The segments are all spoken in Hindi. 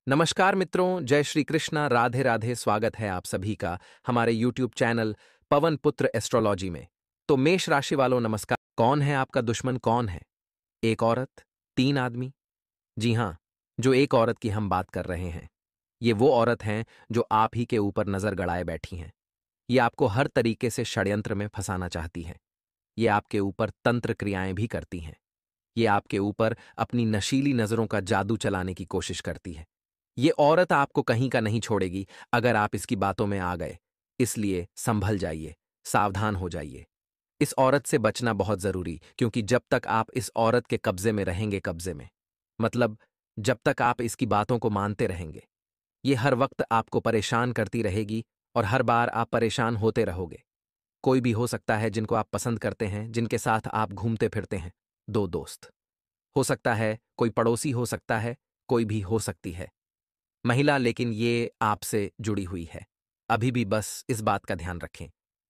नमस्कार मित्रों, जय श्री कृष्णा, राधे राधे। स्वागत है आप सभी का हमारे YouTube चैनल पवन पुत्र एस्ट्रोलॉजी में। तो मेष राशि वालों नमस्कार। कौन है आपका दुश्मन? कौन है? एक औरत, तीन आदमी? जी हाँ, जो एक औरत की हम बात कर रहे हैं, ये वो औरत हैं जो आप ही के ऊपर नजर गड़ाए बैठी हैं। ये आपको हर तरीके से षड्यंत्र में फंसाना चाहती हैं। ये आपके ऊपर तंत्र क्रियाएं भी करती हैं। ये आपके ऊपर अपनी नशीली नजरों का जादू चलाने की कोशिश करती है। ये औरत आपको कहीं का नहीं छोड़ेगी अगर आप इसकी बातों में आ गए। इसलिए संभल जाइए, सावधान हो जाइए। इस औरत से बचना बहुत जरूरी, क्योंकि जब तक आप इस औरत के कब्जे में रहेंगे, कब्जे में मतलब जब तक आप इसकी बातों को मानते रहेंगे, ये हर वक्त आपको परेशान करती रहेगी और हर बार आप परेशान होते रहोगे। कोई भी हो सकता है जिनको आप पसंद करते हैं, जिनके साथ आप घूमते फिरते हैं। दो दोस्त हो सकता है, कोई पड़ोसी हो सकता है, कोई भी हो सकती है महिला, लेकिन ये आपसे जुड़ी हुई है। अभी भी बस इस बात का ध्यान रखें।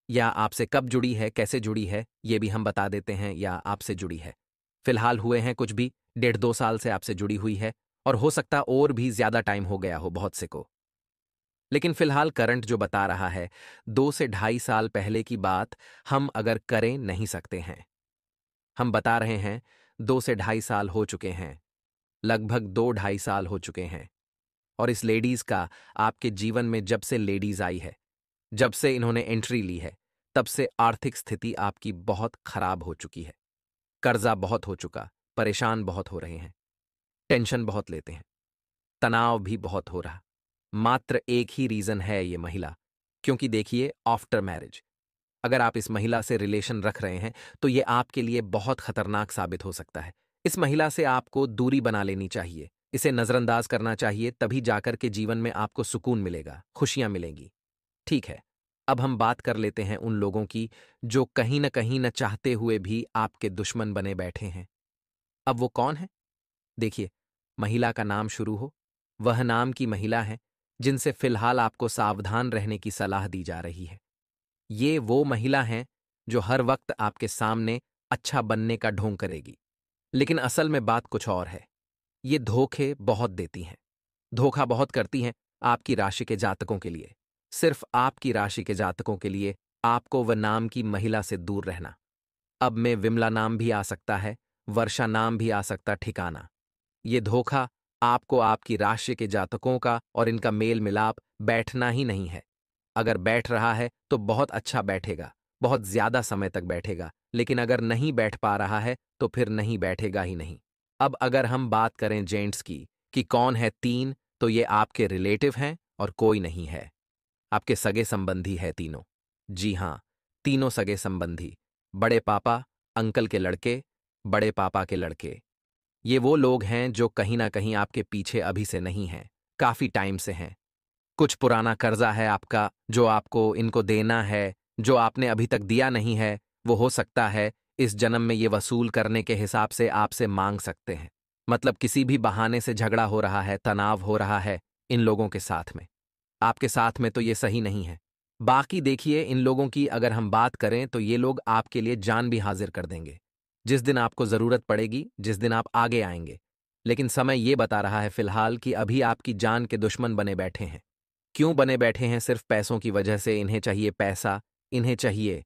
या आपसे कब जुड़ी है, कैसे जुड़ी है, ये भी हम बता देते हैं। या आपसे जुड़ी है, फिलहाल हुए हैं कुछ भी 1.5-2 साल से आपसे जुड़ी हुई है, और हो सकता और भी ज्यादा टाइम हो गया हो बहुत से को। लेकिन फिलहाल करंट जो बता रहा है, 2 से 2.5 साल पहले की बात हम अगर करें नहीं सकते हैं। हम बता रहे हैं 2 से 2.5 साल हो चुके हैं, लगभग 2-2.5 साल हो चुके हैं। और इस लेडीज का आपके जीवन में जब से लेडीज आई है, जब से इन्होंने एंट्री ली है, तब से आर्थिक स्थिति आपकी बहुत खराब हो चुकी है। कर्जा बहुत हो चुका, परेशान बहुत हो रहे हैं, टेंशन बहुत लेते हैं, तनाव भी बहुत हो रहा। मात्र एक ही रीजन है, ये महिला। क्योंकि देखिए, आफ्टर मैरिज अगर आप इस महिला से रिलेशन रख रहे हैं, तो ये आपके लिए बहुत खतरनाक साबित हो सकता है। इस महिला से आपको दूरी बना लेनी चाहिए, इसे नजरअंदाज करना चाहिए। तभी जाकर के जीवन में आपको सुकून मिलेगा, खुशियां मिलेंगी। ठीक है, अब हम बात कर लेते हैं उन लोगों की जो कहीं न चाहते हुए भी आपके दुश्मन बने बैठे हैं। अब वो कौन है? देखिए, महिला का नाम शुरू हो, वह नाम की महिला है जिनसे फिलहाल आपको सावधान रहने की सलाह दी जा रही है। ये वो महिला हैं जो हर वक्त आपके सामने अच्छा बनने का ढोंग करेगी, लेकिन असल में बात कुछ और है। ये धोखे बहुत देती हैं, धोखा बहुत करती हैं आपकी राशि के जातकों के लिए। सिर्फ आपकी राशि के जातकों के लिए आपको वह नाम की महिला से दूर रहना। अब में विमला नाम भी आ सकता है, वर्षा नाम भी आ सकता ठिकाना। ये धोखा आपको आपकी राशि के जातकों का और इनका मेल मिलाप बैठना ही नहीं है। अगर बैठ रहा है तो बहुत अच्छा बैठेगा, बहुत ज्यादा समय तक बैठेगा, लेकिन अगर नहीं बैठ पा रहा है तो फिर नहीं बैठेगा ही नहीं। अब अगर हम बात करें जेंट्स की कि कौन है तीन, तो ये आपके रिलेटिव हैं और कोई नहीं है, आपके सगे संबंधी है तीनों। जी हाँ, तीनों सगे संबंधी, बड़े पापा, अंकल के लड़के, बड़े पापा के लड़के। ये वो लोग हैं जो कहीं ना कहीं आपके पीछे अभी से नहीं हैं, काफी टाइम से हैं। कुछ पुराना कर्जा है आपका जो आपको इनको देना है, जो आपने अभी तक दिया नहीं है। वो हो सकता है इस जन्म में ये वसूल करने के हिसाब से आपसे मांग सकते हैं। मतलब किसी भी बहाने से झगड़ा हो रहा है, तनाव हो रहा है इन लोगों के साथ में। आपके साथ में तो ये सही नहीं है। बाकी देखिए, इन लोगों की अगर हम बात करें तो ये लोग आपके लिए जान भी हाजिर कर देंगे जिस दिन आपको जरूरत पड़ेगी, जिस दिन आप आगे आएंगे। लेकिन समय ये बता रहा है फिलहाल कि अभी आपकी जान के दुश्मन बने बैठे हैं। क्यों बने बैठे हैं? सिर्फ पैसों की वजह से। इन्हें चाहिए पैसा, इन्हें चाहिए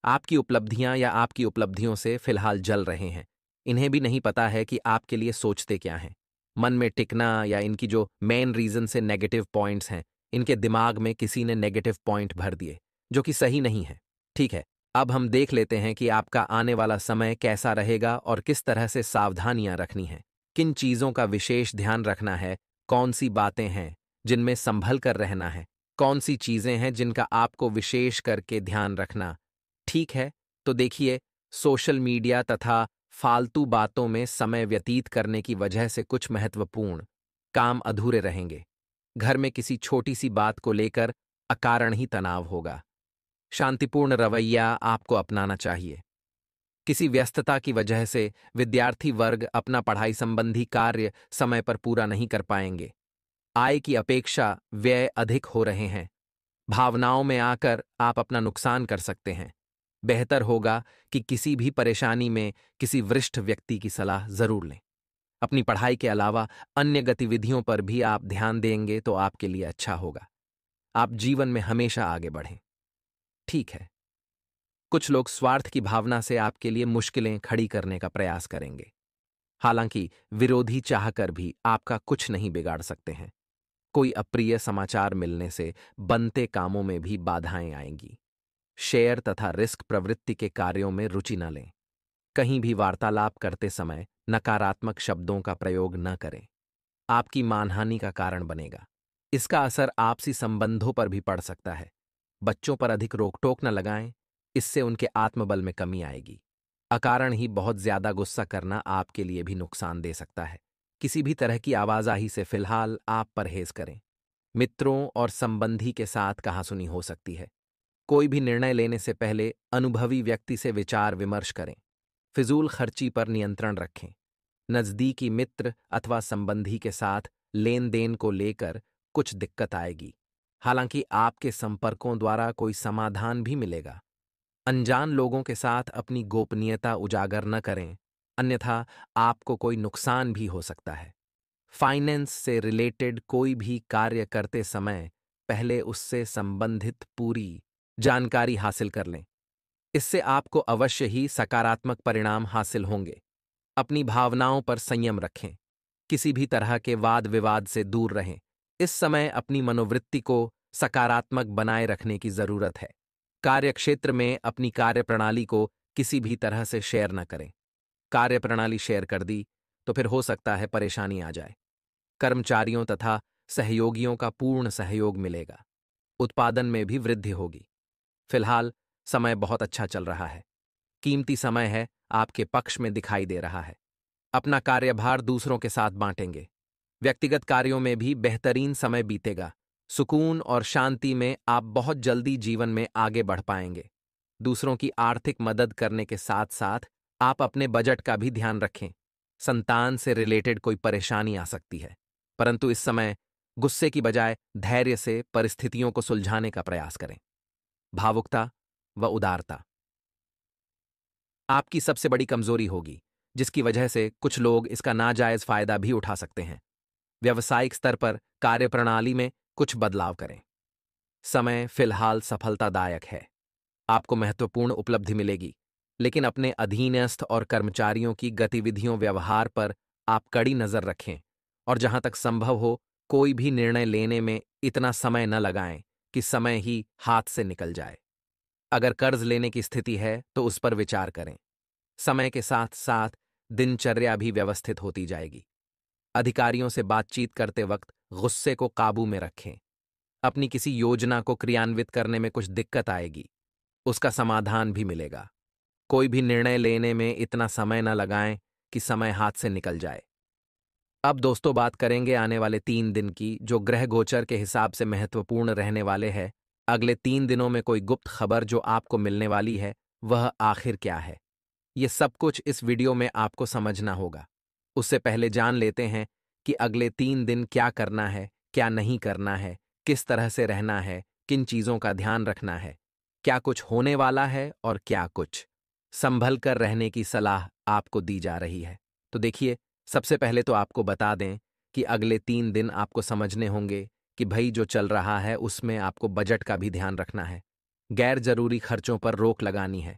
आपकी उपलब्धियां, या आपकी उपलब्धियों से फिलहाल जल रहे हैं। इन्हें भी नहीं पता है कि आपके लिए सोचते क्या हैं। मन में टिकना, या इनकी जो मेन रीजन से नेगेटिव पॉइंट्स हैं, इनके दिमाग में किसी ने नेगेटिव पॉइंट भर दिए जो कि सही नहीं है। ठीक है, अब हम देख लेते हैं कि आपका आने वाला समय कैसा रहेगा और किस तरह से सावधानियां रखनी हैं, किन चीजों का विशेष ध्यान रखना है, कौन सी बातें हैं जिनमें संभल कर रहना है, कौन सी चीजें हैं जिनका आपको विशेष करके ध्यान रखना। ठीक है, तो देखिए, सोशल मीडिया तथा फालतू बातों में समय व्यतीत करने की वजह से कुछ महत्वपूर्ण काम अधूरे रहेंगे। घर में किसी छोटी सी बात को लेकर अकारण ही तनाव होगा। शांतिपूर्ण रवैया आपको अपनाना चाहिए। किसी व्यस्तता की वजह से विद्यार्थी वर्ग अपना पढ़ाई संबंधी कार्य समय पर पूरा नहीं कर पाएंगे। आय की अपेक्षा व्यय अधिक हो रहे हैं। भावनाओं में आकर आप अपना नुकसान कर सकते हैं। बेहतर होगा कि किसी भी परेशानी में किसी वरिष्ठ व्यक्ति की सलाह जरूर लें। अपनी पढ़ाई के अलावा अन्य गतिविधियों पर भी आप ध्यान देंगे तो आपके लिए अच्छा होगा। आप जीवन में हमेशा आगे बढ़ें। ठीक है, कुछ लोग स्वार्थ की भावना से आपके लिए मुश्किलें खड़ी करने का प्रयास करेंगे। हालांकि विरोधी चाहकर भी आपका कुछ नहीं बिगाड़ सकते हैं। कोई अप्रिय समाचार मिलने से बनते कामों में भी बाधाएं आएंगी। शेयर तथा रिस्क प्रवृत्ति के कार्यों में रुचि न लें। कहीं भी वार्तालाप करते समय नकारात्मक शब्दों का प्रयोग न करें। आपकी मानहानि का कारण बनेगा। इसका असर आपसी संबंधों पर भी पड़ सकता है। बच्चों पर अधिक रोक-टोक न लगाएं, इससे उनके आत्मबल में कमी आएगी। अकारण ही बहुत ज्यादा गुस्सा करना आपके लिए भी नुकसान दे सकता है। किसी भी तरह की आवाजाही से फिलहाल आप परहेज करें। मित्रों और संबंधी के साथ कहासुनी हो सकती है। कोई भी निर्णय लेने से पहले अनुभवी व्यक्ति से विचार विमर्श करें। फिजूल खर्ची पर नियंत्रण रखें। नजदीकी मित्र अथवा संबंधी के साथ लेन देन को लेकर कुछ दिक्कत आएगी। हालांकि आपके संपर्कों द्वारा कोई समाधान भी मिलेगा। अनजान लोगों के साथ अपनी गोपनीयता उजागर न करें, अन्यथा आपको कोई नुकसान भी हो सकता है। फाइनेंस से रिलेटेड कोई भी कार्य करते समय पहले उससे संबंधित पूरी जानकारी हासिल कर लें। इससे आपको अवश्य ही सकारात्मक परिणाम हासिल होंगे। अपनी भावनाओं पर संयम रखें। किसी भी तरह के वाद विवाद से दूर रहें। इस समय अपनी मनोवृत्ति को सकारात्मक बनाए रखने की जरूरत है। कार्यक्षेत्र में अपनी कार्यप्रणाली को किसी भी तरह से शेयर न करें। कार्यप्रणाली शेयर कर दी तो फिर हो सकता है परेशानी आ जाए। कर्मचारियों तथा सहयोगियों का पूर्ण सहयोग मिलेगा। उत्पादन में भी वृद्धि होगी। फिलहाल समय बहुत अच्छा चल रहा है। कीमती समय है, आपके पक्ष में दिखाई दे रहा है। अपना कार्यभार दूसरों के साथ बांटेंगे। व्यक्तिगत कार्यों में भी बेहतरीन समय बीतेगा। सुकून और शांति में आप बहुत जल्दी जीवन में आगे बढ़ पाएंगे। दूसरों की आर्थिक मदद करने के साथ साथ आप अपने बजट का भी ध्यान रखें। संतान से रिलेटेड कोई परेशानी आ सकती है, परंतु इस समय गुस्से की बजाय धैर्य से परिस्थितियों को सुलझाने का प्रयास करें। भावुकता व उदारता आपकी सबसे बड़ी कमजोरी होगी, जिसकी वजह से कुछ लोग इसका नाजायज फायदा भी उठा सकते हैं। व्यावसायिक स्तर पर कार्यप्रणाली में कुछ बदलाव करें। समय फिलहाल सफलतादायक है। आपको महत्वपूर्ण उपलब्धि मिलेगी, लेकिन अपने अधीनस्थ और कर्मचारियों की गतिविधियों व्यवहार पर आप कड़ी नजर रखें और जहां तक संभव हो कोई भी निर्णय लेने में इतना समय न लगाएं कि समय ही हाथ से निकल जाए। अगर कर्ज लेने की स्थिति है तो उस पर विचार करें। समय के साथ साथ दिनचर्या भी व्यवस्थित होती जाएगी। अधिकारियों से बातचीत करते वक्त गुस्से को काबू में रखें। अपनी किसी योजना को क्रियान्वित करने में कुछ दिक्कत आएगी, उसका समाधान भी मिलेगा। कोई भी निर्णय लेने में इतना समय न लगाएं कि समय हाथ से निकल जाए। अब दोस्तों बात करेंगे आने वाले 3 दिन की, जो ग्रह गोचर के हिसाब से महत्वपूर्ण रहने वाले हैं। अगले 3 दिनों में कोई गुप्त खबर जो आपको मिलने वाली है, वह आखिर क्या है? ये सब कुछ इस वीडियो में आपको समझना होगा। उससे पहले जान लेते हैं कि अगले 3 दिन क्या करना है, क्या नहीं करना है, किस तरह से रहना है, किन चीजों का ध्यान रखना है, क्या कुछ होने वाला है और क्या कुछ संभल कर रहने की सलाह आपको दी जा रही है। तो देखिए, सबसे पहले तो आपको बता दें कि अगले 3 दिन आपको समझने होंगे कि भाई जो चल रहा है उसमें आपको बजट का भी ध्यान रखना है। गैर जरूरी खर्चों पर रोक लगानी है।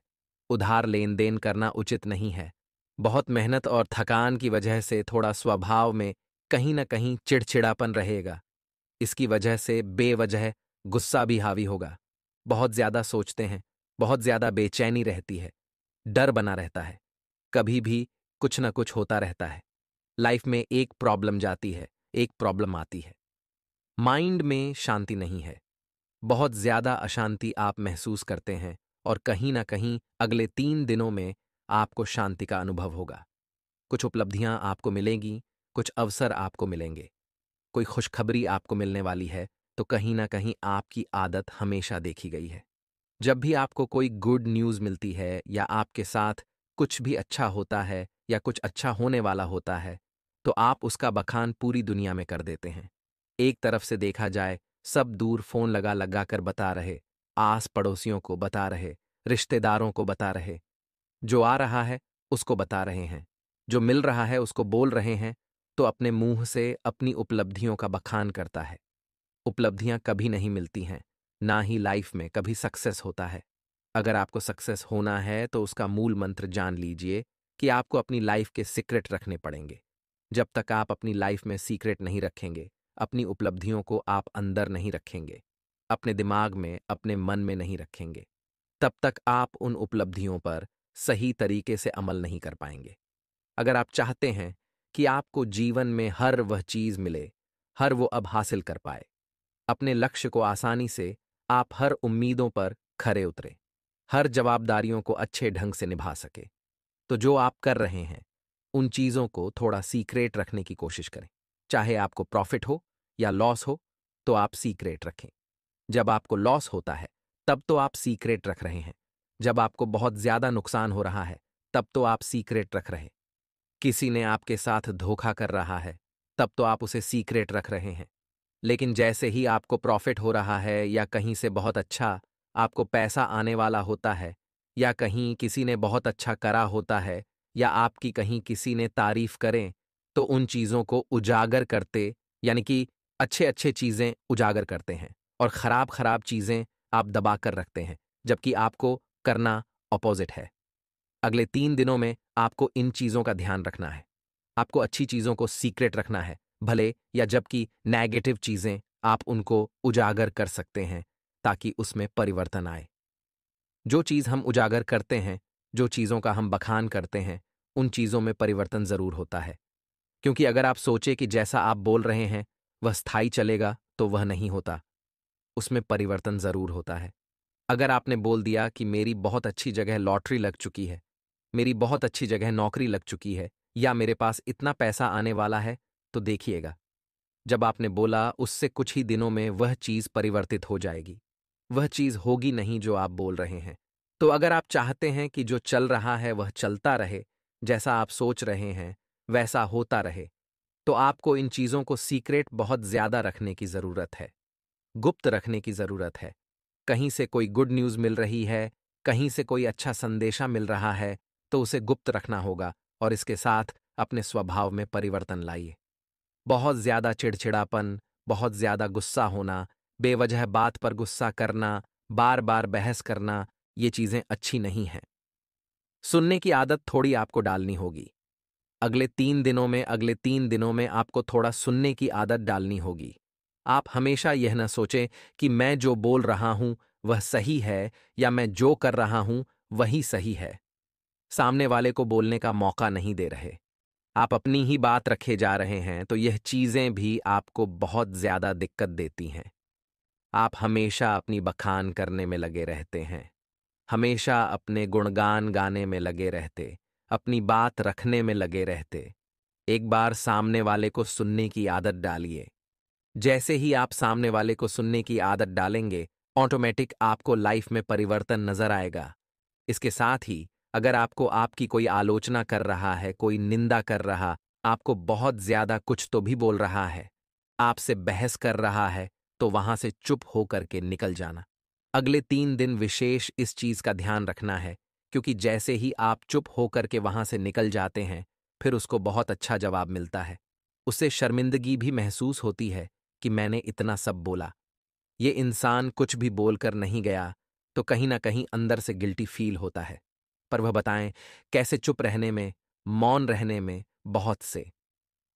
उधार लेन देन करना उचित नहीं है। बहुत मेहनत और थकान की वजह से थोड़ा स्वभाव में कहीं न कहीं चिड़चिड़ापन रहेगा। इसकी वजह से बेवजह गुस्सा भी हावी होगा। बहुत ज्यादा सोचते हैं, बहुत ज्यादा बेचैनी रहती है, डर बना रहता है, कभी भी कुछ न कुछ होता रहता है। लाइफ में एक प्रॉब्लम जाती है, एक प्रॉब्लम आती है। माइंड में शांति नहीं है। बहुत ज्यादा अशांति आप महसूस करते हैं और कहीं ना कहीं अगले 3 दिनों में आपको शांति का अनुभव होगा। कुछ उपलब्धियां आपको मिलेंगी, कुछ अवसर आपको मिलेंगे, कोई खुशखबरी आपको मिलने वाली है। तो कहीं ना कहीं आपकी आदत हमेशा देखी गई है। जब भी आपको कोई गुड न्यूज़ मिलती है या आपके साथ कुछ भी अच्छा होता है या कुछ अच्छा होने वाला होता है, तो आप उसका बखान पूरी दुनिया में कर देते हैं। एक तरफ से देखा जाए, सब दूर फोन लगा लगा कर बता रहे, आस पड़ोसियों को बता रहे, रिश्तेदारों को बता रहे, जो आ रहा है उसको बता रहे हैं। जो मिल रहा है उसको बोल रहे हैं तो अपने मुंह से अपनी उपलब्धियों का बखान करता है। उपलब्धियां कभी नहीं मिलती हैं, ना ही लाइफ में कभी सक्सेस होता है। अगर आपको सक्सेस होना है तो उसका मूल मंत्र जान लीजिए कि आपको अपनी लाइफ के सीक्रेट रखने पड़ेंगे। जब तक आप अपनी लाइफ में सीक्रेट नहीं रखेंगे, अपनी उपलब्धियों को आप अंदर नहीं रखेंगे, अपने दिमाग में, अपने मन में नहीं रखेंगे, तब तक आप उन उपलब्धियों पर सही तरीके से अमल नहीं कर पाएंगे। अगर आप चाहते हैं कि आपको जीवन में हर वह चीज मिले, हर वो अब हासिल कर पाए, अपने लक्ष्य को आसानी से, आप हर उम्मीदों पर खरे उतरे, हर जवाबदारियों को अच्छे ढंग से निभा सके, तो जो आप कर रहे हैं उन चीजों को थोड़ा सीक्रेट रखने की कोशिश करें। चाहे आपको प्रॉफिट हो या लॉस हो, तो आप सीक्रेट रखें। जब आपको लॉस होता है तब तो आप सीक्रेट रख रहे हैं। जब आपको बहुत ज्यादा नुकसान हो रहा है तब तो आप सीक्रेट रख रहे हैं। किसी ने आपके साथ धोखा कर रहा है तब तो आप उसे सीक्रेट रख रहे हैं। लेकिन जैसे ही आपको प्रॉफिट हो रहा है या कहीं से बहुत अच्छा आपको पैसा आने वाला होता है, या कहीं किसी ने बहुत अच्छा करा होता है, या आपकी कहीं किसी ने तारीफ करें, तो उन चीज़ों को उजागर करते, यानी कि अच्छे अच्छे चीज़ें उजागर करते हैं और खराब खराब चीज़ें आप दबा कर रखते हैं, जबकि आपको करना अपोजिट है। अगले 3 दिनों में आपको इन चीज़ों का ध्यान रखना है। आपको अच्छी चीज़ों को सीक्रेट रखना है, भले या जबकि नेगेटिव चीज़ें आप उनको उजागर कर सकते हैं ताकि उसमें परिवर्तन आए। जो चीज़ हम उजागर करते हैं, जो चीज़ों का हम बखान करते हैं, उन चीज़ों में परिवर्तन ज़रूर होता है। क्योंकि अगर आप सोचे कि जैसा आप बोल रहे हैं वह स्थायी चलेगा, तो वह नहीं होता। उसमें परिवर्तन ज़रूर होता है। अगर आपने बोल दिया कि मेरी बहुत अच्छी जगह लॉटरी लग चुकी है, मेरी बहुत अच्छी जगह नौकरी लग चुकी है, या मेरे पास इतना पैसा आने वाला है, तो देखिएगा, जब आपने बोला उससे कुछ ही दिनों में वह चीज़ परिवर्तित हो जाएगी। वह चीज़ होगी नहीं जो आप बोल रहे हैं। तो अगर आप चाहते हैं कि जो चल रहा है वह चलता रहे, जैसा आप सोच रहे हैं वैसा होता रहे, तो आपको इन चीज़ों को सीक्रेट बहुत ज़्यादा रखने की ज़रूरत है, गुप्त रखने की ज़रूरत है। कहीं से कोई गुड न्यूज़ मिल रही है, कहीं से कोई अच्छा संदेशा मिल रहा है, तो उसे गुप्त रखना होगा और इसके साथ अपने स्वभाव में परिवर्तन लाइए। बहुत ज्यादा चिड़चिड़ापन, बहुत ज्यादा गुस्सा होना, बेवजह बात पर गुस्सा करना, बार बार बहस करना, ये चीजें अच्छी नहीं हैं। सुनने की आदत थोड़ी आपको डालनी होगी। अगले 3 दिनों में आपको थोड़ा सुनने की आदत डालनी होगी। आप हमेशा यह न सोचें कि मैं जो बोल रहा हूं वह सही है, या मैं जो कर रहा हूं वही सही है। सामने वाले को बोलने का मौका नहीं दे रहे, आप अपनी ही बात रखे जा रहे हैं, तो यह चीजें भी आपको बहुत ज्यादा दिक्कत देती हैं। आप हमेशा अपनी बखान करने में लगे रहते हैं, हमेशा अपने गुणगान गाने में लगे रहते, अपनी बात रखने में लगे रहते। एक बार सामने वाले को सुनने की आदत डालिए। जैसे ही आप सामने वाले को सुनने की आदत डालेंगे, ऑटोमेटिक आपको लाइफ में परिवर्तन नजर आएगा। इसके साथ ही अगर आपको आपकी कोई आलोचना कर रहा है, कोई निंदा कर रहा, आपको बहुत ज्यादा कुछ तो भी बोल रहा है, आपसे बहस कर रहा है, तो वहां से चुप होकर के निकल जाना। अगले 3 दिन विशेष इस चीज का ध्यान रखना है, क्योंकि जैसे ही आप चुप होकर के वहां से निकल जाते हैं, फिर उसको बहुत अच्छा जवाब मिलता है। उससे शर्मिंदगी भी महसूस होती है कि मैंने इतना सब बोला। ये इंसान कुछ भी बोलकर नहीं गया, तो कहीं ना कहीं अंदर से गिल्टी फील होता है। पर वह बताएं, कैसे चुप रहने में, मौन रहने में बहुत से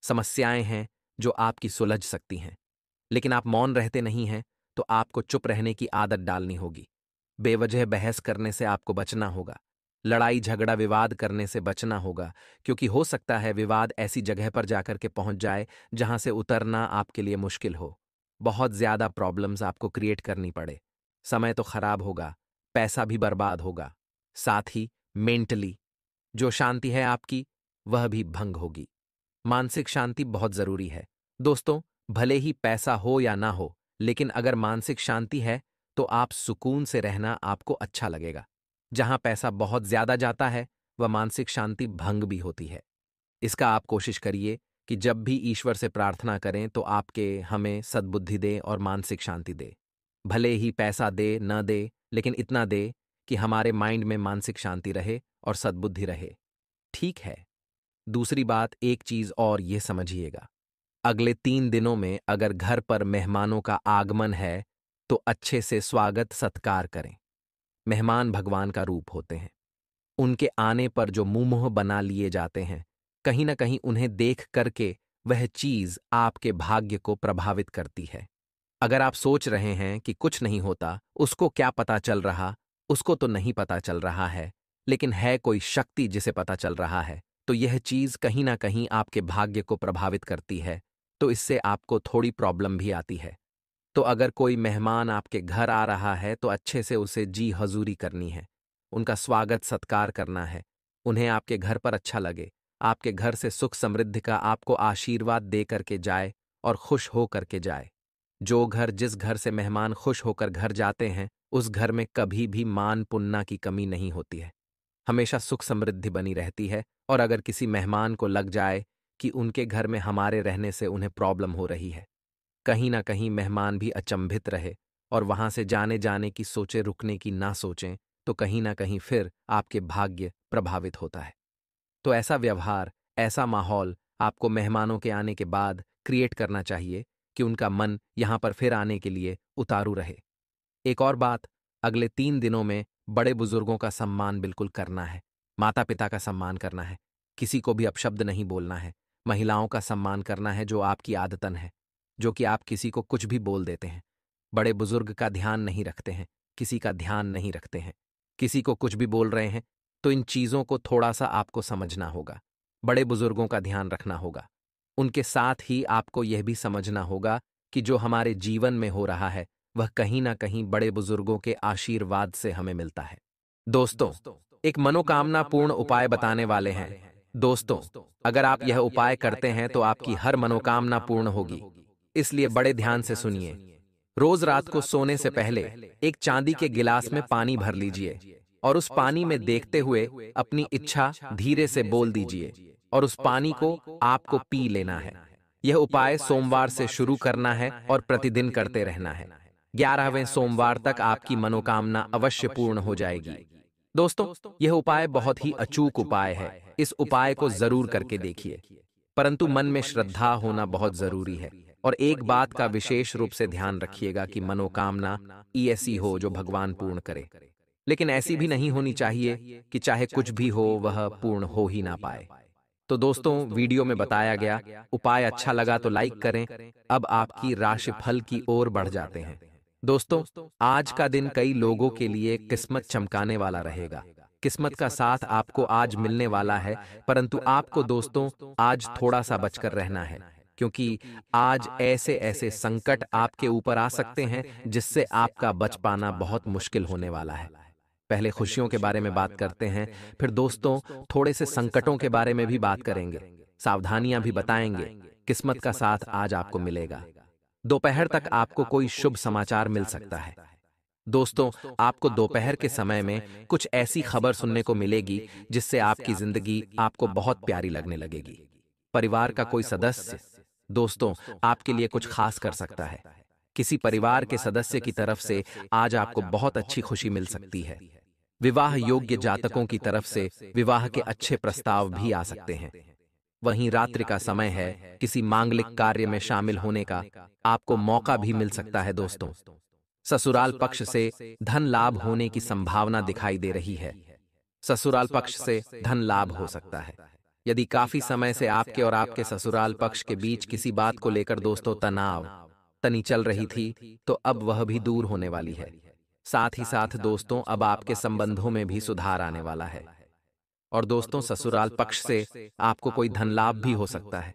समस्याएं हैं जो आपकी सुलझ सकती हैं। लेकिन आप मौन रहते नहीं हैं, तो आपको चुप रहने की आदत डालनी होगी। बेवजह बहस करने से आपको बचना होगा। लड़ाई झगड़ा विवाद करने से बचना होगा, क्योंकि हो सकता है विवाद ऐसी जगह पर जाकर के पहुंच जाए जहां से उतरना आपके लिए मुश्किल हो। बहुत ज्यादा प्रॉब्लम्स आपको क्रिएट करनी पड़े। समय तो खराब होगा, पैसा भी बर्बाद होगा, साथ ही मेंटली जो शांति है आपकी, वह भी भंग होगी। मानसिक शांति बहुत जरूरी है दोस्तों। भले ही पैसा हो या ना हो, लेकिन अगर मानसिक शांति है तो आप सुकून से रहना आपको अच्छा लगेगा। जहां पैसा बहुत ज्यादा जाता है, वह मानसिक शांति भंग भी होती है। इसका आप कोशिश करिए कि जब भी ईश्वर से प्रार्थना करें तो आपके हमें सद्बुद्धि दे और मानसिक शांति दे। भले ही पैसा दे न दे, लेकिन इतना दे कि हमारे माइंड में मानसिक शांति रहे और सद्बुद्धि रहे। ठीक है दूसरी बात, एक चीज और ये समझिएगा, अगले 3 दिनों में अगर घर पर मेहमानों का आगमन है तो अच्छे से स्वागत सत्कार करें। मेहमान भगवान का रूप होते हैं। उनके आने पर जो मुंह बना लिए जाते हैं, कहीं ना कहीं उन्हें देख करके वह चीज आपके भाग्य को प्रभावित करती है। अगर आप सोच रहे हैं कि कुछ नहीं होता, उसको क्या पता चल रहा, उसको तो नहीं पता चल रहा है, लेकिन है कोई शक्ति जिसे पता चल रहा है, तो यह चीज कहीं ना कहीं आपके भाग्य को प्रभावित करती है, तो इससे आपको थोड़ी प्रॉब्लम भी आती है। तो अगर कोई मेहमान आपके घर आ रहा है तो अच्छे से उसे जी हजूरी करनी है, उनका स्वागत सत्कार करना है, उन्हें आपके घर पर अच्छा लगे, आपके घर से सुख समृद्धि का आपको आशीर्वाद दे करके जाए और खुश हो करके जाए। जिस घर से मेहमान खुश होकर घर जाते हैं, उस घर में कभी भी मान पुन्ना की कमी नहीं होती है, हमेशा सुख समृद्धि बनी रहती है। और अगर किसी मेहमान को लग जाए कि उनके घर में हमारे रहने से उन्हें प्रॉब्लम हो रही है, कहीं ना कहीं मेहमान भी अचंभित रहे और वहां से जाने जाने की सोचे, रुकने की ना सोचें, तो कहीं ना कहीं फिर आपके भाग्य प्रभावित होता है। तो ऐसा व्यवहार, ऐसा माहौल आपको मेहमानों के आने के बाद क्रिएट करना चाहिए कि उनका मन यहां पर फिर आने के लिए उतारू रहे। एक और बात, अगले 3 दिनों में बड़े बुजुर्गों का सम्मान बिल्कुल करना है, माता पिता का सम्मान करना है, किसी को भी अपशब्द नहीं बोलना है, महिलाओं का सम्मान करना है जो आपकी आदतन है, जो कि आप किसी को कुछ भी बोल देते हैं, बड़े बुजुर्ग का ध्यान नहीं रखते हैं, किसी का ध्यान नहीं रखते हैं, किसी को कुछ भी बोल रहे हैं, तो इन चीजों को थोड़ा सा आपको समझना होगा, बड़े बुजुर्गों का ध्यान रखना होगा। उनके साथ ही आपको यह भी समझना होगा कि जो हमारे जीवन में हो रहा है वह कहीं ना कहीं बड़े बुजुर्गों के आशीर्वाद से हमें मिलता है। दोस्तों, एक मनोकामना पूर्ण उपाय बताने वाले हैं। दोस्तों, अगर आप यह उपाय करते हैं तो आपकी हर मनोकामना पूर्ण होगी, इसलिए बड़े ध्यान से सुनिए। रोज रात को सोने से पहले एक चांदी के गिलास में पानी भर लीजिए और उस पानी में देखते हुए अपनी इच्छा धीरे से बोल दीजिए और उस पानी को आपको पी लेना है। यह उपाय सोमवार से शुरू करना है और प्रतिदिन करते रहना है। 11वें सोमवार तक आपकी मनोकामना अवश्य पूर्ण हो जाएगी। दोस्तों, यह उपाय बहुत ही अचूक उपाय है, इस उपाय को जरूर करके देखिए, परंतु मन में श्रद्धा होना बहुत जरूरी है। और एक बात का विशेष रूप से ध्यान रखिएगा कि मनोकामना ऐसी हो जो भगवान पूर्ण करे, लेकिन ऐसी भी नहीं होनी चाहिए कि चाहे कुछ भी हो वह पूर्ण हो ही ना पाए। तो दोस्तों, वीडियो में बताया गया उपाय अच्छा लगा तो लाइक करें। अब आपकी राशिफल की ओर बढ़ जाते हैं। दोस्तों, आज का दिन कई लोगों के लिए किस्मत चमकाने वाला रहेगा। किस्मत का साथ आपको आज मिलने वाला है, परंतु आपको दोस्तों आज थोड़ा सा बचकर रहना है, क्योंकि आज ऐसे ऐसे संकट आपके ऊपर आ सकते हैं जिससे आपका बच पाना बहुत मुश्किल होने वाला है। पहले खुशियों के बारे में बात करते हैं, फिर दोस्तों थोड़े से संकटों के बारे में भी बात करेंगे, सावधानियां भी बताएंगे। किस्मत का साथ आज आपको मिलेगा। दोपहर तक आपको कोई शुभ समाचार मिल सकता है। दोस्तों, आपको दोपहर के समय में कुछ ऐसी खबर सुनने को मिलेगी जिससे आपकी जिंदगी आपको बहुत प्यारी लगने लगेगी। परिवार का कोई सदस्य दोस्तों आपके लिए कुछ खास कर सकता है। किसी परिवार के सदस्य की तरफ से आज आपको बहुत अच्छी खुशी मिल सकती है। विवाह योग्य जातकों की तरफ से विवाह के अच्छे प्रस्ताव भी आ सकते हैं। वहीं रात्रि का समय है, किसी मांगलिक कार्य में शामिल होने का आपको मौका भी मिल सकता है। दोस्तों, ससुराल पक्ष से धन लाभ होने की संभावना दिखाई दे रही है। ससुराल पक्ष से धन लाभ हो सकता है। यदि काफी समय से आपके और आपके ससुराल पक्ष के बीच किसी बात को लेकर दोस्तों तनी चल रही थी, तो अब वह भी दूर होने वाली है। साथ ही साथ दोस्तों अब आपके संबंधों में भी सुधार आने वाला है। और दोस्तों, ससुराल पक्ष से आपको कोई धन लाभ भी हो सकता है।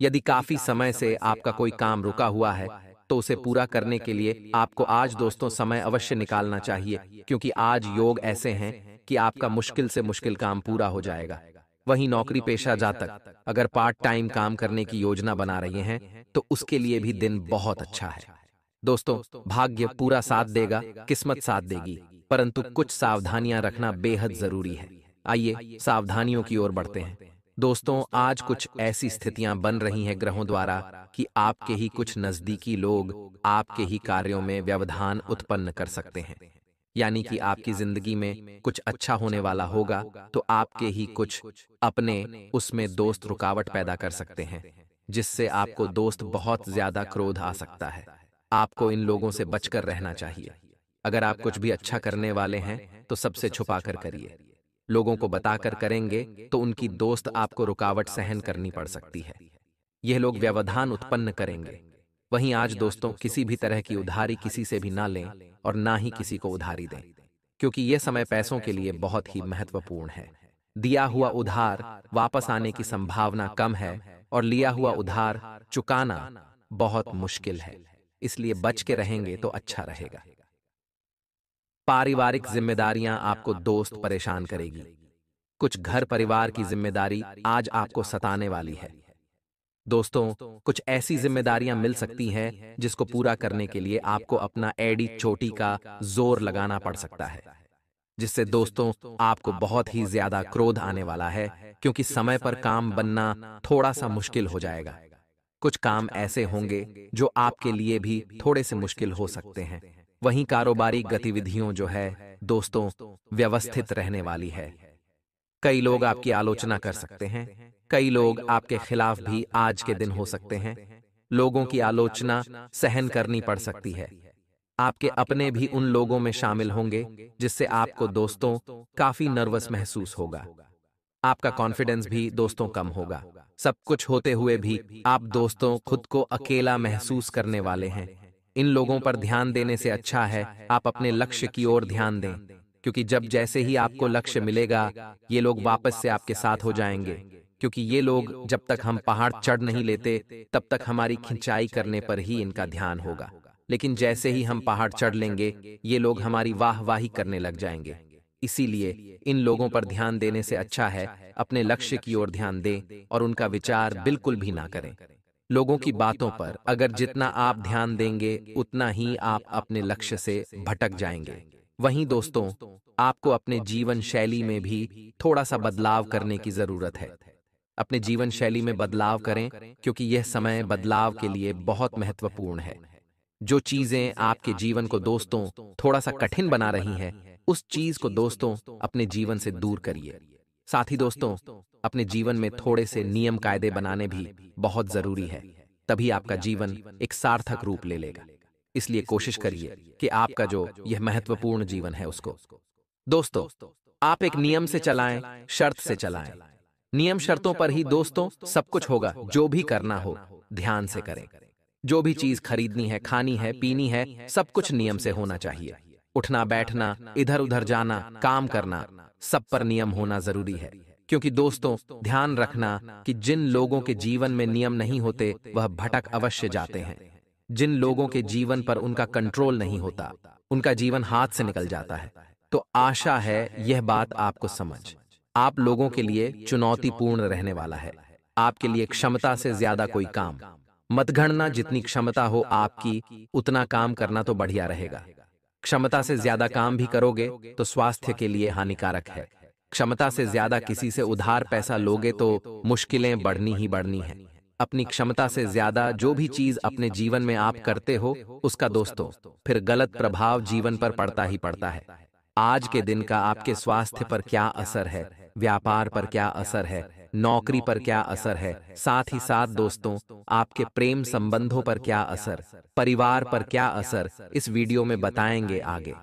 यदि काफी समय से आपका कोई काम रुका हुआ है तो उसे पूरा करने के लिए आपको आज दोस्तों समय अवश्य निकालना चाहिए, क्योंकि आज योग ऐसे हैं कि आपका मुश्किल से मुश्किल काम पूरा हो जाएगा। वहीं नौकरी पेशा जातक अगर पार्ट टाइम काम करने की योजना बना रहे हैं तो उसके लिए भी दिन बहुत अच्छा है। दोस्तों, भाग्य पूरा साथ देगा, किस्मत साथ देगी, परंतु कुछ सावधानियां रखना बेहद जरूरी है। आइए सावधानियों की ओर बढ़ते हैं। दोस्तों, आज कुछ ऐसी स्थितियां बन रही हैं ग्रहों द्वारा कि आपके ही कुछ नजदीकी लोग आपके ही कार्यों में व्यवधान उत्पन्न कर सकते हैं। यानी कि आपकी जिंदगी में कुछ अच्छा होने वाला होगा, तो आपके ही कुछ अपने उसमें दोस्त रुकावट पैदा कर सकते हैं, जिससे आपको दोस्त बहुत ज्यादा क्रोध आ सकता है। आपको इन लोगों से बचकर रहना चाहिए। अगर आप कुछ भी अच्छा करने वाले हैं तो सबसे छुपा कर करिए। लोगों को बताकर करेंगे तो उनकी दोस्त आपको रुकावट सहन करनी पड़ सकती है। यह लोग व्यवधान उत्पन्न करेंगे। वहीं आज दोस्तों, किसी भी तरह की उधारी किसी से भी ना लें और ना ही किसी को उधारी दें, क्योंकि यह समय पैसों के लिए बहुत ही महत्वपूर्ण है। दिया हुआ उधार वापस आने की संभावना कम है और लिया हुआ उधार चुकाना बहुत मुश्किल है, इसलिए बच के रहेंगे तो अच्छा रहेगा। पारिवारिक जिम्मेदारियां आपको दोस्त परेशान करेगी। कुछ घर परिवार की जिम्मेदारी आज आपको सताने वाली है। दोस्तों, कुछ ऐसी जिम्मेदारियां मिल सकती हैं जिसको पूरा करने के लिए आपको अपना एड़ी चोटी का जोर लगाना पड़ सकता है, जिससे दोस्तों आपको बहुत ही ज्यादा क्रोध आने वाला है, क्योंकि समय पर काम बनना थोड़ा सा मुश्किल हो जाएगा। कुछ काम ऐसे होंगे जो आपके लिए भी थोड़े से मुश्किल हो सकते हैं। वहीं कारोबारी गतिविधियों जो है दोस्तों, व्यवस्थित रहने वाली है। कई लोग आपकी आलोचना कर सकते हैं, कई लोग आपके खिलाफ भी आज के दिन हो सकते हैं। लोगों की आलोचना सहन करनी पड़ सकती है। आपके अपने भी उन लोगों में शामिल होंगे, जिससे आपको दोस्तों काफी नर्वस महसूस होगा। आपका कॉन्फिडेंस भी दोस्तों कम होगा। सब कुछ होते हुए भी आप दोस्तों खुद को अकेला महसूस करने वाले हैं। इन लोगों पर ध्यान देने से अच्छा है आप अपने लक्ष्य की ओर ध्यान दें, क्योंकि जब जैसे ही आपको लक्ष्य मिलेगा, ये लोग वापस से आपके साथ हो जाएंगे। क्योंकि ये लोग जब तक हम पहाड़ चढ़ नहीं लेते, तब तक हमारी खिंचाई करने पर ही इनका ध्यान होगा। लेकिन जैसे ही हम पहाड़ चढ़ लेंगे, ये लोग हमारी वाहवाही करने लग जाएंगे। इसीलिए इन लोगों पर ध्यान देने से अच्छा है अपने लक्ष्य की ओर ध्यान दें और उनका विचार बिल्कुल भी ना करें। लोगों की बातों पर अगर जितना आप ध्यान देंगे, उतना ही आप अपने लक्ष्य से भटक जाएंगे। वहीं दोस्तों, आपको अपने जीवन शैली में भी थोड़ा सा बदलाव करने की जरूरत है। अपने जीवन शैली में बदलाव करें, क्योंकि यह समय बदलाव के लिए बहुत महत्वपूर्ण है। जो चीजें आपके जीवन को दोस्तों थोड़ा सा कठिन बना रही हैं, उस चीज को दोस्तों अपने जीवन से दूर करिए। साथ ही दोस्तों, अपने जीवन में थोड़े से नियम कायदे बनाने भी बहुत जरूरी है, तभी आपका जीवन एक सार्थक रूप ले लेगा। इसलिए कोशिश करिए कि आपका जो यह महत्वपूर्ण जीवन है उसको दोस्तों आप एक नियम से चलाएं, शर्त से चलाएं। नियम शर्तों पर ही दोस्तों सब कुछ होगा। जो भी करना हो ध्यान से करें। जो भी चीज खरीदनी है, खानी है, पीनी है, सब कुछ नियम से होना चाहिए। उठना बैठना, इधर उधर जाना, काम करना, सब पर नियम होना जरूरी है। क्योंकि दोस्तों ध्यान रखना कि जिन लोगों के जीवन में नियम नहीं होते, वह भटक अवश्य जाते हैं। जिन लोगों के जीवन पर उनका कंट्रोल नहीं होता, उनका जीवन हाथ से निकल जाता है। तो आशा है यह बात आपको समझ आप लोगों के लिए चुनौतीपूर्ण रहने वाला है। आपके लिए क्षमता से ज्यादा कोई काम मत गणना। जितनी क्षमता हो आपकी, उतना काम करना तो बढ़िया रहेगा। क्षमता से ज्यादा काम भी करोगे तो स्वास्थ्य के लिए हानिकारक है। क्षमता से ज्यादा किसी से उधार पैसा लोगे तो मुश्किलें बढ़नी ही बढ़नी है। अपनी क्षमता से ज्यादा जो भी चीज अपने जीवन में आप करते हो, उसका दोस्तों फिर गलत प्रभाव जीवन पर पड़ता ही पड़ता है। आज के दिन का आपके स्वास्थ्य पर क्या असर है, व्यापार पर क्या असर है, नौकरी पर क्या असर है, साथ ही साथ दोस्तों आपके प्रेम संबंधों पर क्या असर, परिवार पर क्या असर, इस वीडियो में बताएंगे आगे।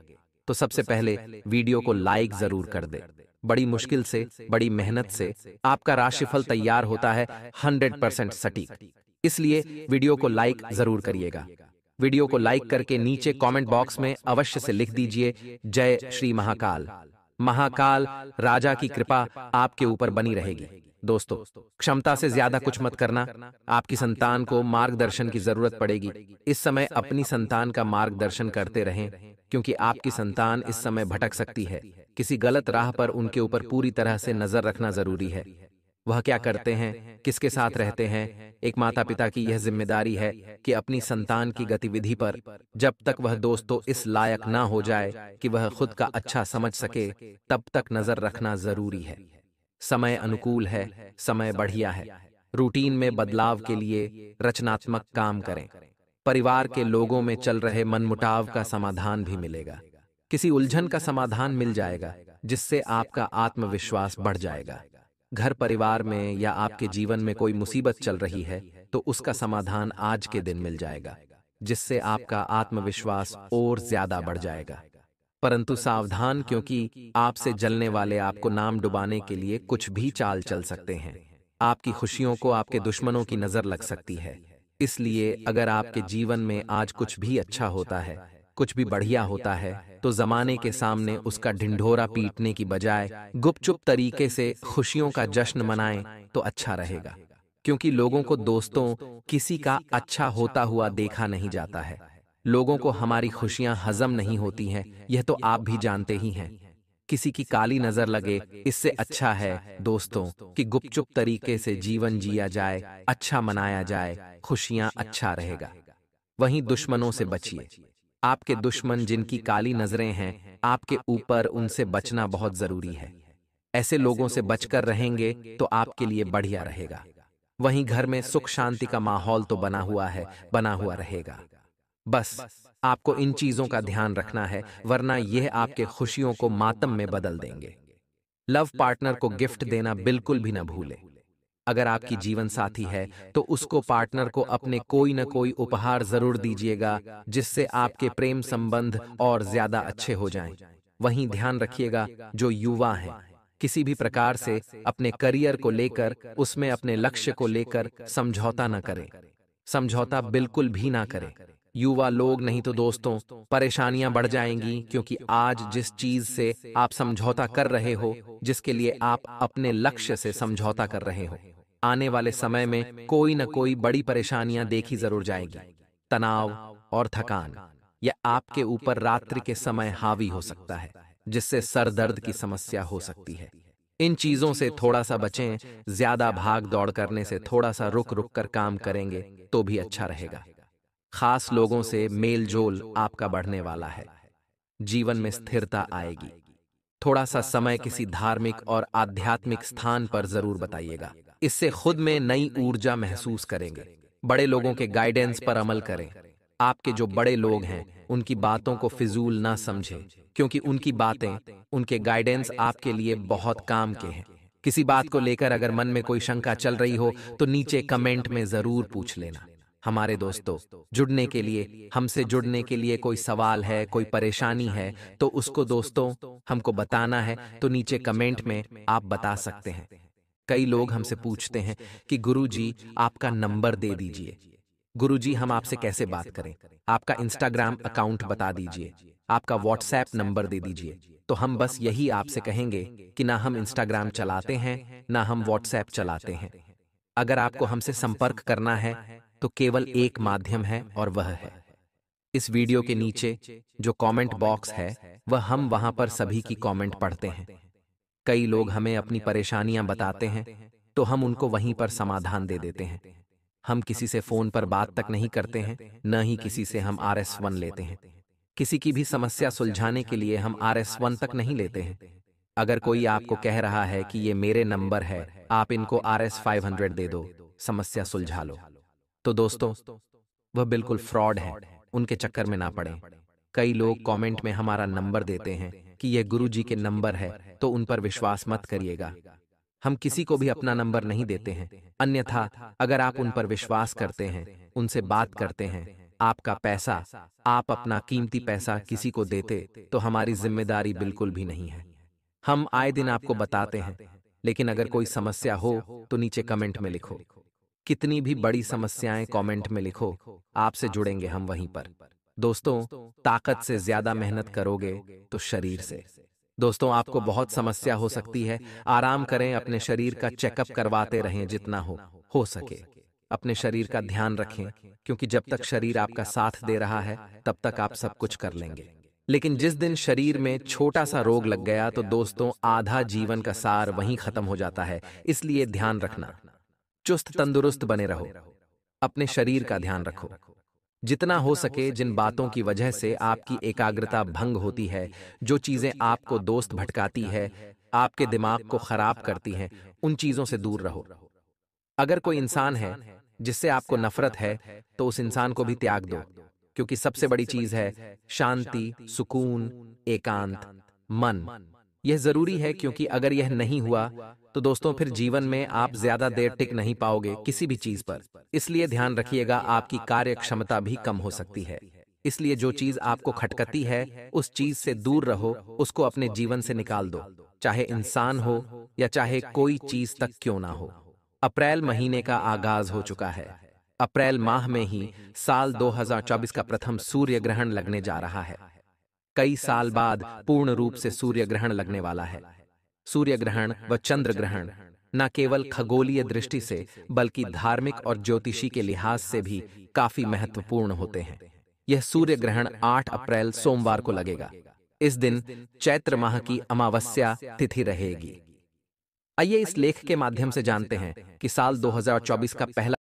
तो सबसे पहले वीडियो को लाइक जरूर कर दे। बड़ी मुश्किल से, बड़ी मेहनत से आपका राशिफल तैयार होता है 100% सटीक। इसलिए वीडियो को लाइक जरूर करिएगा। वीडियो को लाइक करके नीचे कमेंट बॉक्स में अवश्य से लिख दीजिए, जय श्री महाकाल। महाकाल राजा की कृपा आपके ऊपर बनी रहेगी। दोस्तों क्षमता से ज्यादा कुछ मत करना। आपकी संतान को मार्गदर्शन की जरूरत पड़ेगी। इस समय अपनी संतान का मार्गदर्शन करते रहें, क्योंकि आपकी संतान इस समय भटक सकती है। किसी गलत राह पर उनके ऊपर पूरी तरह से नजर रखना जरूरी है। वह क्या करते हैं, किसके साथ रहते हैं, एक माता पिता की यह जिम्मेदारी है कि अपनी संतान की गतिविधि पर जब तक वह दोस्तों इस लायक ना हो जाए कि वह खुद का अच्छा समझ सके, तब तक नजर रखना जरूरी है। समय अनुकूल है, समय बढ़िया है। रूटीन में बदलाव के लिए रचनात्मक काम करें। परिवार के लोगों में चल रहे मनमुटाव का समाधान भी मिलेगा। किसी उलझन का समाधान मिल जाएगा, जिससे आपका आत्मविश्वास बढ़ जाएगा। घर परिवार में या आपके जीवन में कोई मुसीबत चल रही है, तो उसका समाधान आज के दिन मिल जाएगा, जिससे आपका आत्मविश्वास और ज्यादा बढ़ जाएगा। परंतु सावधान, क्योंकि आपसे जलने वाले आपको नाम डुबाने के लिए कुछ भी चाल चल सकते हैं। आपकी खुशियों को आपके दुश्मनों की नजर लग सकती है। इसलिए अगर आपके जीवन में आज कुछ भी अच्छा होता है, कुछ भी बढ़िया होता है, तो जमाने के सामने उसका ढिंढोरा पीटने की बजाय गुपचुप तरीके से खुशियों का जश्न मनाएं तो अच्छा रहेगा। क्योंकि लोगों को दोस्तों किसी का अच्छा होता हुआ देखा नहीं जाता है। लोगों को हमारी खुशियां हजम नहीं होती हैं, यह तो आप भी जानते ही हैं। किसी की काली नजर लगे, इससे अच्छा है दोस्तों कि गुपचुप तरीके से जीवन जिया जाए, अच्छा मनाया जाए, खुशियां अच्छा रहेगा। वहीं दुश्मनों से बचिए। आपके दुश्मन जिनकी काली नजरें हैं आपके ऊपर, उनसे बचना बहुत जरूरी है। ऐसे लोगों से बचकर रहेंगे तो आपके लिए बढ़िया रहेगा। वहीं घर में सुख शांति का माहौल तो बना हुआ है, बना हुआ रहेगा। बस आपको इन चीजों का ध्यान रखना है, वरना यह आपके खुशियों को मातम में बदल देंगे। लव पार्टनर को गिफ्ट देना बिल्कुल भी न भूलें। अगर आपकी जीवन साथी है तो उसको पार्टनर को अपने कोई न कोई उपहार जरूर दीजिएगा, जिससे आपके प्रेम संबंध और ज्यादा अच्छे हो जाएं। वहीं ध्यान रखिएगा, जो युवा हैं, किसी भी प्रकार से अपने करियर को लेकर, उसमें अपने लक्ष्य को लेकर समझौता न करें। समझौता बिल्कुल भी ना करें युवा लोग, नहीं तो दोस्तों परेशानियां बढ़ जाएंगी। क्योंकि आज जिस चीज से आप समझौता कर रहे हो, जिसके लिए आप अपने लक्ष्य से समझौता कर रहे हो, आने वाले समय में कोई न कोई बड़ी परेशानियां देखी जरूर जाएगी। तनाव और थकान यह आपके ऊपर रात्रि के समय हावी हो सकता है, जिससे सर दर्द की समस्या हो सकती है। इन चीजों से थोड़ा सा बचें। ज्यादा भाग दौड़ करने से थोड़ा सा रुक रुक कर काम करेंगे तो भी अच्छा रहेगा। खास लोगों से मेल जोल आपका बढ़ने वाला है। जीवन में स्थिरता आएगी। थोड़ा सा समय किसी धार्मिक और आध्यात्मिक स्थान पर जरूर बताइएगा, इससे खुद में नई ऊर्जा महसूस करेंगे। बड़े लोगों के गाइडेंस पर अमल करें। आपके जो बड़े लोग हैं उनकी बातों को फिजूल ना समझें, क्योंकि उनकी बातें, उनके गाइडेंस आपके लिए बहुत काम के हैं। किसी बात को लेकर अगर मन में कोई शंका चल रही हो तो नीचे कमेंट में जरूर पूछ लेना। हमारे दोस्तों, जुड़ने के लिए, हमसे जुड़ने के लिए कोई सवाल है, कोई परेशानी है, तो उसको दोस्तों हमको बताना है तो नीचे कमेंट में आप बता सकते हैं। कई लोग हमसे पूछते हैं कि गुरुजी आपका नंबर दे दीजिए। गुरुजी हम आपसे कैसे बात करें? आपका इंस्टाग्राम अकाउंट बता दीजिए, आपका व्हाट्सएप नंबर दे दीजिए। तो हम बस यही आपसे कहेंगे कि ना हम इंस्टाग्राम चलाते हैं, ना हम व्हाट्सएप चलाते हैं। अगर आपको हमसे संपर्क करना है तो केवल एक माध्यम है, और वह है इस वीडियो के नीचे जो कमेंट बॉक्स है, वह हम वहां पर सभी की कमेंट पढ़ते हैं। कई लोग हमें अपनी परेशानियां बताते हैं तो हम उनको वहीं पर समाधान दे देते हैं। हम किसी से फोन पर बात तक नहीं करते हैं, न ही किसी से हम RS1 लेते हैं। किसी की भी समस्या सुलझाने के लिए हम RS1 तक नहीं लेते हैं। अगर कोई आपको कह रहा है कि ये मेरे नंबर है, आप इनको RS500 दे दो, समस्या सुलझा लो, तो दोस्तों वह बिल्कुल फ्रॉड है। उनके चक्कर में ना पड़ें। कई लोग कमेंट में हमारा नंबर देते हैं कि यह गुरुजी के नंबर है, तो उन पर विश्वास मत करिएगा। हम किसी को भी अपना नंबर नहीं देते हैं। अन्यथा अगर आप उन पर विश्वास करते हैं, उनसे बात करते हैं, आपका पैसा, आप अपना कीमती पैसा किसी को देते, तो हमारी जिम्मेदारी बिल्कुल भी नहीं है। हम आए दिन आपको बताते हैं, लेकिन अगर कोई समस्या हो तो नीचे कमेंट में लिखो। कितनी भी बड़ी समस्याएं कमेंट में लिखो, आपसे जुड़ेंगे हम वहीं पर। दोस्तों, ताकत से ज्यादा मेहनत करोगे तो शरीर से। दोस्तों, आपको बहुत समस्या हो सकती है, आराम करें, अपने शरीर का चेकअप करवाते रहें जितना हो सके। अपने शरीर का ध्यान रखें, क्योंकि जब तक शरीर आपका साथ दे रहा है तब तक आप सब कुछ कर लेंगे। लेकिन जिस दिन शरीर में छोटा सा रोग लग गया तो दोस्तों आधा जीवन का सार वहीं खत्म हो जाता है। इसलिए ध्यान रखना, चुस्त तंदुरुस्त बने रहो, अपने शरीर का ध्यान रखो। जितना हो सके जिन बातों की वजह से आपकी एकाग्रता भंग होती है, जो चीजें आपको दोस्त भटकाती है, आपके दिमाग को खराब करती हैं, उन चीजों से दूर रहो। अगर कोई इंसान है जिससे आपको नफरत है तो उस इंसान को भी त्याग दो, क्योंकि सबसे बड़ी चीज है शांति, सुकून, एकांत, मन। यह जरूरी है क्योंकि अगर यह नहीं हुआ तो दोस्तों फिर जीवन में आप ज्यादा देर टिक नहीं पाओगे किसी भी चीज पर। इसलिए ध्यान रखिएगा, आपकी कार्य क्षमता भी कम हो सकती है। इसलिए जो चीज आपको खटकती है उस चीज से दूर रहो, उसको अपने जीवन से निकाल दो, चाहे इंसान हो या चाहे कोई चीज तक क्यों ना हो। अप्रैल महीने का आगाज हो चुका है। अप्रैल माह में ही साल 2024 का प्रथम सूर्य ग्रहण लगने जा रहा है। कई साल बाद पूर्ण रूप से सूर्य ग्रहण लगने वाला है। सूर्य ग्रहण व चंद्र ग्रहण न केवल खगोलीय दृष्टि से बल्कि धार्मिक और ज्योतिषी के लिहाज से भी काफी महत्वपूर्ण होते हैं। यह सूर्य ग्रहण 8 अप्रैल सोमवार को लगेगा। इस दिन चैत्र माह की अमावस्या तिथि रहेगी। आइए इस लेख के माध्यम से जानते हैं कि साल 2024 का पहला